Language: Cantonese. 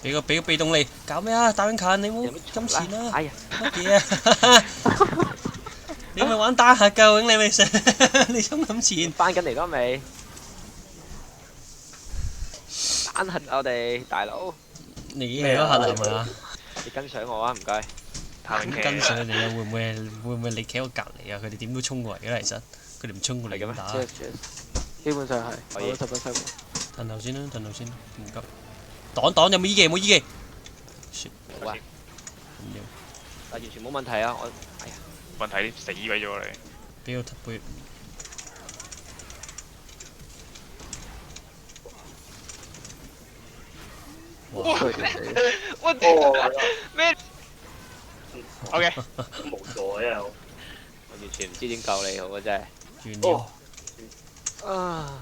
俾個被動你，搞咩啊？打緊近，你冇金錢啦！哎呀，乜嘢啊？你咪玩打下究竟你咪想你充咁錢？翻緊嚟多未？單核我哋大佬，你係嗰下係咪啊？你跟上我啊，唔該。跟上你啊？會唔會你企喺我隔離啊？佢哋點都衝過嚟嘅其實，佢哋唔衝過嚟係嘅咩咁打。基本上係，可以我都十分失褪後先啦，褪後先，唔急。擋有冇醫技？冇醫技。好啊，咁樣完全冇問題啊！我哎呀，問題死鬼咗你。俾我俾。哇！我屌咩？OK，無助又。我完全唔知點救你好啊！真係。完了。啊！